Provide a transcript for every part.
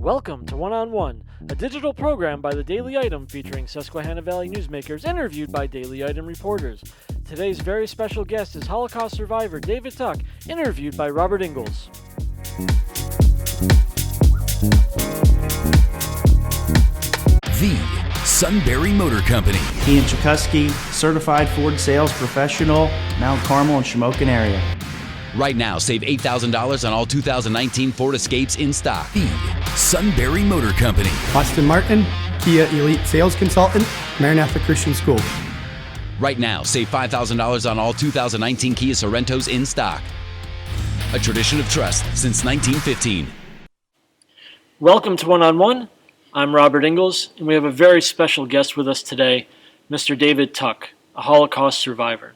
Welcome to One on One, a digital program by the Daily Item featuring Susquehanna Valley newsmakers interviewed by Daily Item reporters. Today's very special guest is Holocaust survivor David Tuck, interviewed by Robert Ingalls. The Sunbury Motor Company. Ian Chikuski, certified Ford sales professional, Mount Carmel and Shamokin area. Right now, save $8,000 on all 2019 Ford Escapes in stock. The Sunbury Motor Company. Austin Martin, Kia Elite Sales Consultant, Maranatha Christian School. Right now, save $5,000 on all 2019 Kia Sorrentos in stock. A tradition of trust since 1915. Welcome to One on One. I'm Robert Ingalls, and we have a very special guest with us today, Mr. David Tuck, a Holocaust survivor.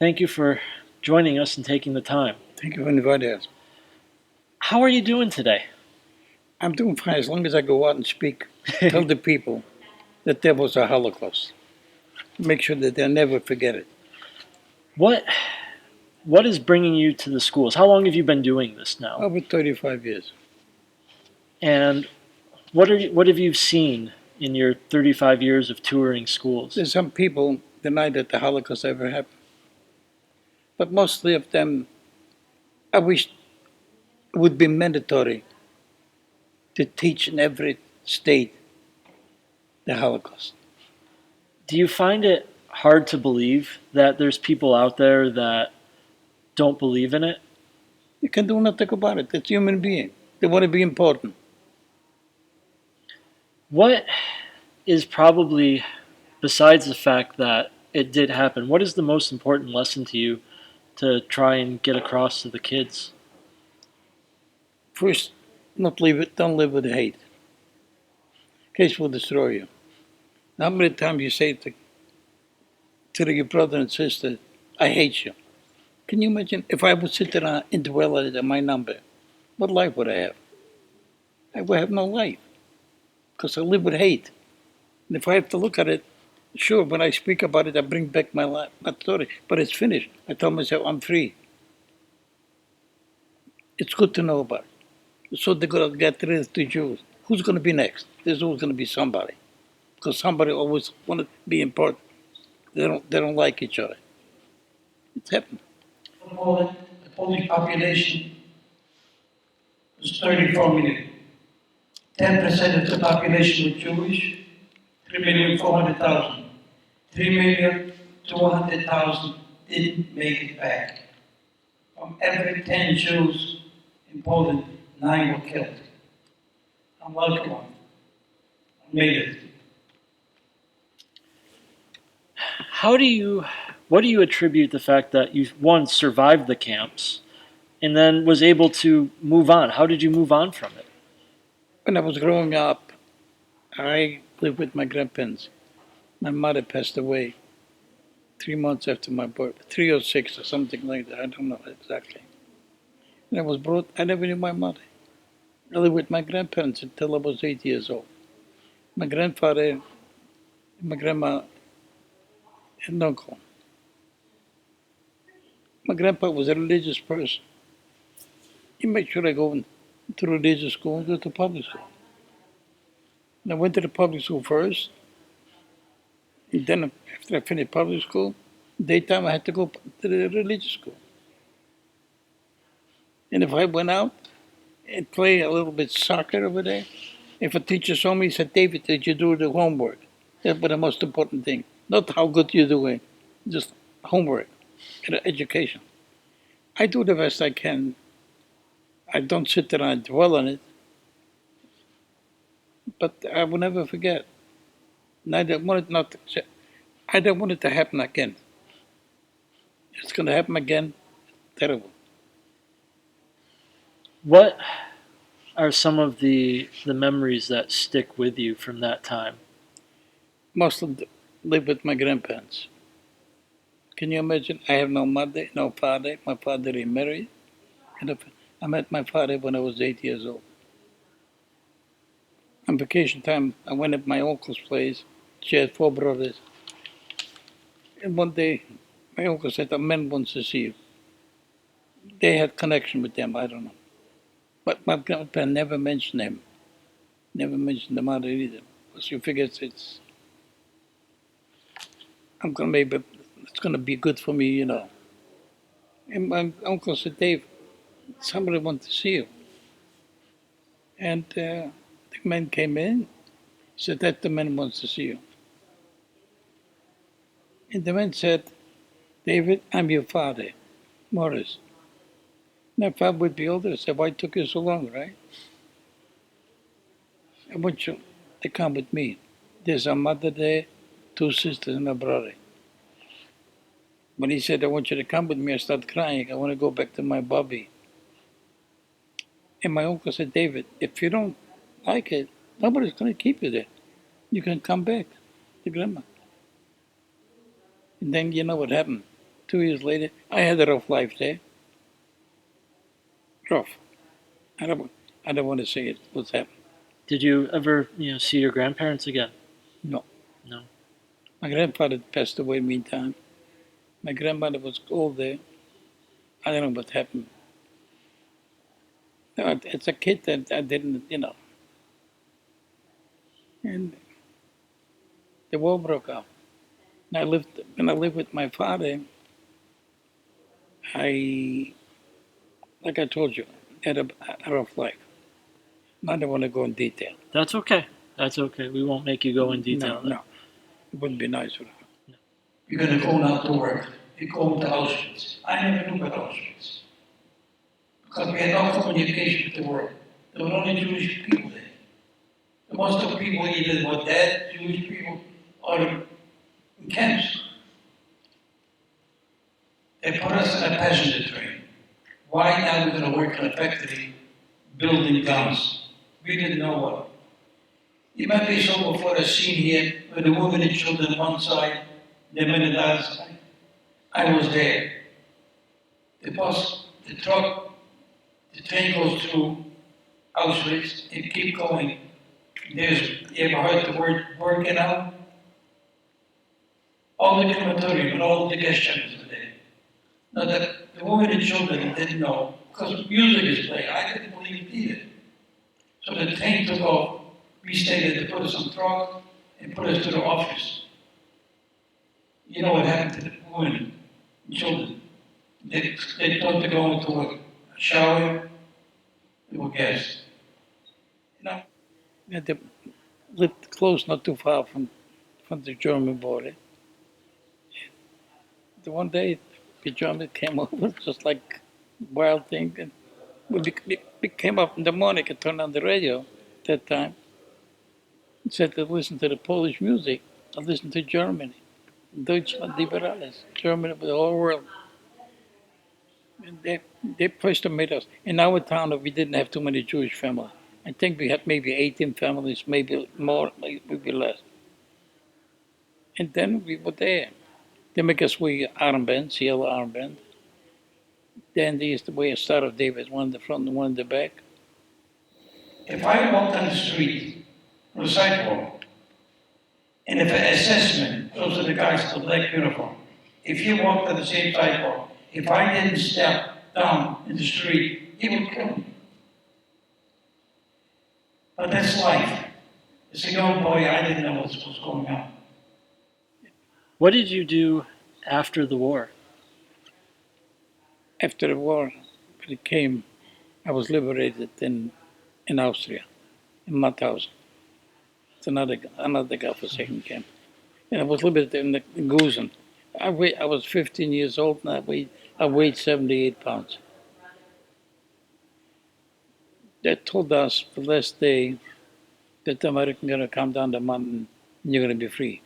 Thank you for joining us and taking the time. Thank you for inviting us. How are you doing today? I'm doing fine as long as I go out and speak. Tell the people that there was a Holocaust. Make sure that they'll never forget it. What is bringing you to the schools? How long have you been doing this now? Over 35 years. And what have you seen in your 35 years of touring schools? There's some people deny that the Holocaust ever happened. But mostly of them, I wish it would be mandatory to teach in every state the Holocaust. Do you find it hard to believe that there's people out there that don't believe in it? You can do nothing about it. It's human being. They want to be important. What is probably, besides the fact that it did happen, what is the most important lesson to you to try and get across to the kids? First, don't live with hate. Hate will destroy you. How many times you say to your brother and sister, I hate you? Can you imagine if I would sit there and dwell on my number? What life would I have? I would have no life because I live with hate. And if I have to look at it, sure, when I speak about it, I bring back my life, my story, but it's finished. I tell myself I'm free. It's good to know about it. So they're going to get rid of the Jews. Who's going to be next? There's always going to be somebody, because somebody always want to be important. They don't like each other. It's happened. The Polish population was 34 million. 10% of the population was Jewish. 3,400,000. 3,200,000 didn't make it back. From every 10 Jews in Poland, 9 were killed. I'm lucky one. I made it. What do you attribute the fact that you, one, survived the camps and then was able to move on? How did you move on from it? When I was growing up, I lived with my grandparents. My mother passed away 3 months after my birth, 3 or 6 or something like that. I don't know exactly. And I never knew my mother. I lived with my grandparents until I was 8 years old. My grandfather, my grandma, and uncle. My grandpa was a religious person. He made sure I go to religious school and go to public school. And I went to the public school first. And then after I finished public school, daytime I had to go to the religious school. And if I went out and play a little bit soccer over there, if a teacher saw me, he said, David, did you do the homework? That's the most important thing. Not how good you're doing, just homework and education. I do the best I can. I don't sit there and dwell on it. But I will never forget. And I don't want it to happen again. It's going to happen again. Terrible. What are some of the memories that stick with you from that time? Most of them live with my grandparents. Can you imagine? I have no mother, no father. My father remarried. And I met my father when I was 8 years old. On vacation time, I went at my uncle's place. She had 4 brothers. And one day, my uncle said, a man wants to see you. They had connection with them, I don't know. But my grandpa never mentioned him. Never mentioned the mother either. Because she figures it's gonna be good for me, you know. And my uncle said, Dave, somebody wants to see you. And the man came in, said that the man wants to see you. And the man said, David, I'm your father, Morris. My father would be older. I said, why took you so long, right? I want you to come with me. There's a mother there, two sisters and a brother. When he said, I want you to come with me, I started crying. I want to go back to my Bobby. And my uncle said, David, if you don't like it, nobody's going to keep you there. You can come back to grandma. And then you know what happened. 2 years later, I had a rough life there. Rough. I don't want to say it, what's happened. Did you ever, see your grandparents again? No. No. My grandfather passed away meantime. My grandmother was old there. I don't know what happened. No, it's a kid that I didn't, And the war broke out. And when I lived with my father, like I told you, had a rough life. I don't want to go in detail. That's okay. That's okay. We won't make you go in detail. No. It wouldn't be nice for them. You're going to go now to work. You go to Auschwitz. I never knew about Auschwitz. Because we had no communication with the world. There were only Jewish people there. The most of the people either were dead, Jewish people, or in camps. They put us in a passenger train. Why now we're going to work in a factory building guns? We didn't know what. You might be so before a scene here with the women and children on one side, the men on the other side. I was there. The bus, the truck, the train goes through Auschwitz, it keep going. You ever heard the word working out? All the crematorium and all the guest chambers are there. Now that the women and children didn't know, because music is playing, I didn't believe it either. So the train took off, we stayed there to put us on truck and put us to the office. You know what happened to the women and children? They thought to go into a shower, they were gassed. They lived close, not too far from the German border. The one day, the German came over, just like wild thing. And we came up in the morning and turned on the radio at that time. And said to listen to the Polish music. I listened to Germany. Deutschland liberales. Germany for the whole world. And they pushed to meet us. In our town, we didn't have too many Jewish families. I think we had maybe 18 families, maybe more, maybe less. And then we were there. They make us wear armbands, yellow armband. Then they used to wear a Star of David, one in the front and one in the back. If I walked on the street, on the sidewalk, and if an assessment, those are the guys in the black uniform, if you walked on the same sidewalk, if I didn't step down in the street, he would kill me. But that's life. As a young boy, I didn't know what was going on. What did you do after the war? After the war, when it came, I was liberated in Austria, in Mauthausen. It's another godforsaken camp. And I was liberated in Gusen. I was 15 years old and I weighed 78 pounds. They told us the last day that the Americans are going to come down the mountain and you're going to be free.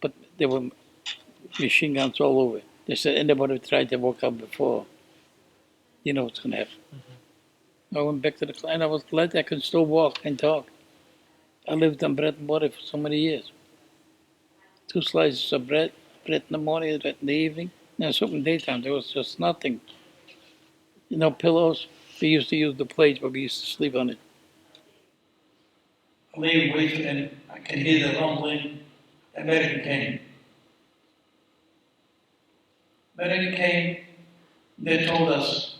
But there were machine guns all over. They said anybody who tried to walk out before, you know what's going to happen. Mm-hmm. I went back to the client. I was glad I could still walk and talk. I lived on bread and water for so many years. 2 slices of bread in the morning, bread in the evening, and soup in the daytime. There was just nothing. Pillows. We used to use the plates, but we used to sleep on it. I lay awake and I could hear the rumbling. The American came. American came, they told us,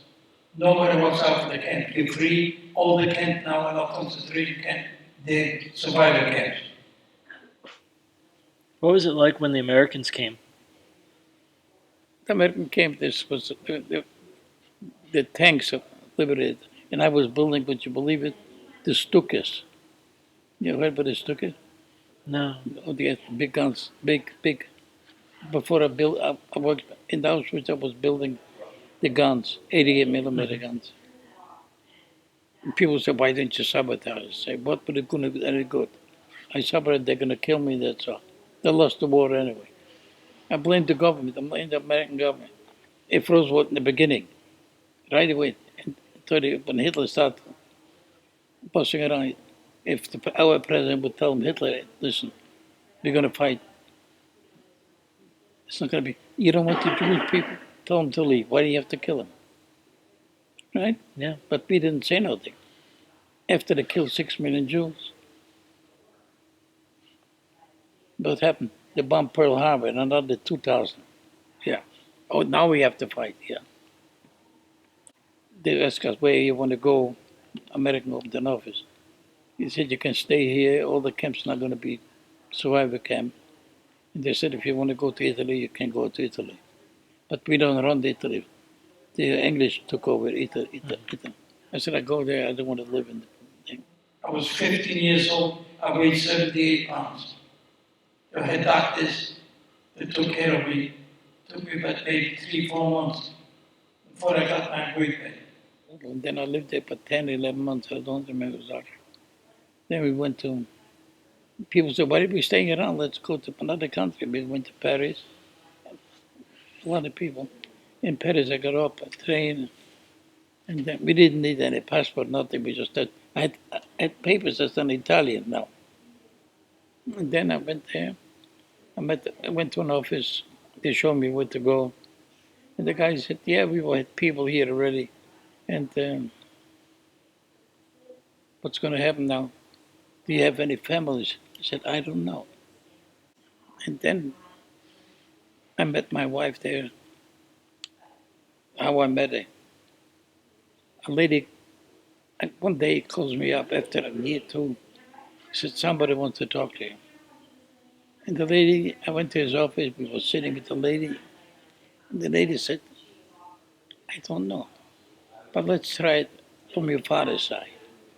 nobody walks out of the camp. You're free. All the camp now are not concentration camp. the survivor camps. What was it like when the Americans came? The American camp, this was the tanks of liberated. And I was building, would you believe it, the Stukas. You heard about the Stukas? No. Oh, they had big guns, big. Before I worked in Auschwitz, I was building the guns, 88 millimeter guns. And people say, why didn't you sabotage? I say, what would it going to do any good? I sabotaged, they're going to kill me, that's all. They lost the war anyway. I blame the government, I blame the American government. It froze what in the beginning, right away. When Hitler started busting around, if our president would tell him, Hitler, listen, we're going to fight. It's not going to be, you don't want the Jewish people? Tell them to leave. Why do you have to kill them? Right? Yeah. But we didn't say nothing. After they killed 6 million Jews, what happened? They bombed Pearl Harbor and another 2,000. Yeah. Oh, now we have to fight. Yeah. They asked us where you want to go. American opened an office. He said you can stay here. All the camps not going to be survivor camp. And they said if you want to go to Italy, you can go to Italy. But we don't run Italy. The English took over Italy. I said I go there. I don't want to live in the thing. I was 15 years old. I weighed 78 pounds. I had doctors that took care of me. It took me about maybe 3-4 months before I got my weight back. And then I lived there for 10, 11 months. I don't remember exactly. Then we went to, people said, why are we staying around? Let's go to another country. We went to Paris. A lot of people. In Paris, I got off a train. And then we didn't need any passport, nothing. We just had, I had papers that's in Italian now. And then I went there. I went to an office. They showed me where to go. And the guy said, yeah, we had people here already. And what's going to happen now? Do you have any families? I said, I don't know. And then I met my wife there. How I met her. A lady, one day calls me up after a year, 2. She said, somebody wants to talk to you. And the lady, I went to his office, we were sitting with the lady. And the lady said, I don't know, but let's try it from your father's side.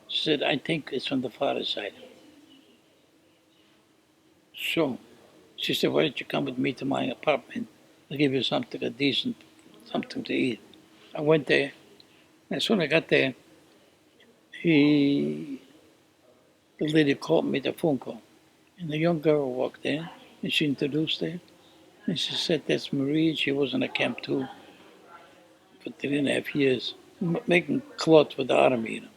She said, I think it's from the father's side. So she said, why don't you come with me to my apartment? I'll give you something, a decent, something to eat. I went there. As soon as I got there, the lady called me the phone call. And the young girl walked in, and she introduced her. And she said, that's Marie. She was in a camp too for 3.5 years, making cloth for the army. You know.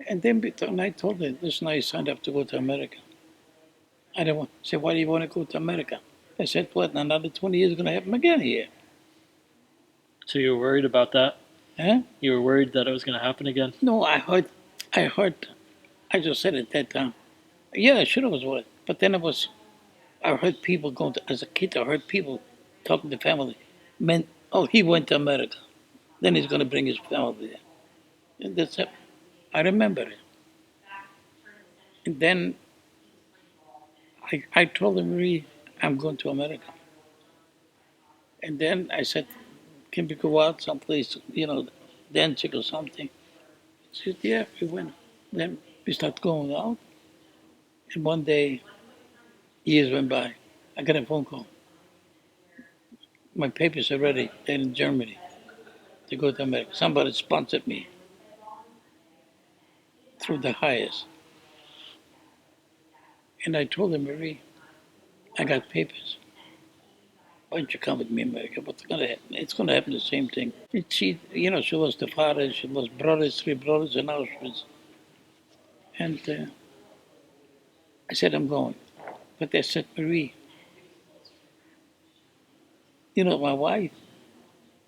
And then I told her, listen, I signed up to go to America. I don't want, she said, why do you want to go to America? I said, what, in another 20 years is going to happen again here. So you were worried about that? Huh? You were worried that it was going to happen again? No, I I just said at that time, yeah, I should have was worried. But then I heard people going to, as a kid, I heard people talking to family. Men, oh, he went to America. Then he's going to bring his family there. And that's it. I remember it. And then I told him, Marie, I'm going to America. And then I said, can we go out someplace, dancing or something? She said, yeah, we went. Then we started going out. And one day, years went by, I got a phone call. My papers are ready. They're in Germany to go to America. Somebody sponsored me through the highest. And I told her, Marie, I got papers. Why don't you come with me, America? What's going to happen? It's going to happen the same thing. She lost the father, she lost brothers, 3 brothers in Auschwitz. And I said, I'm going. But they said, Marie, my wife,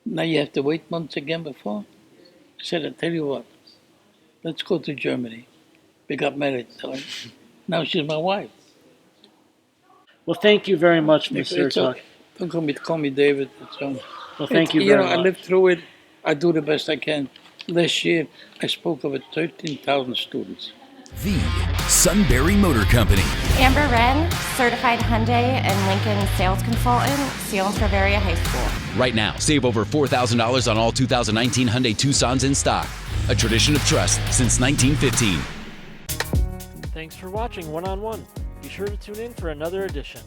now you have to wait months again before? I said, I tell you what, let's go to Germany. We got married. So now she's my wife. Well, thank you very much, Mr. It's Tuck. Don't call me David. Well, thank you very much. I lived through it. I do the best I can. Last year, I spoke over 13,000 students. The Sunbury Motor Company. Amber Wren, certified Hyundai and Lincoln sales consultant, Salinas Riviera High School. Right now, save over $4,000 on all 2019 Hyundai Tucsons in stock. A tradition of trust since 1915. Thanks for watching One on One. Be sure to tune in for another edition.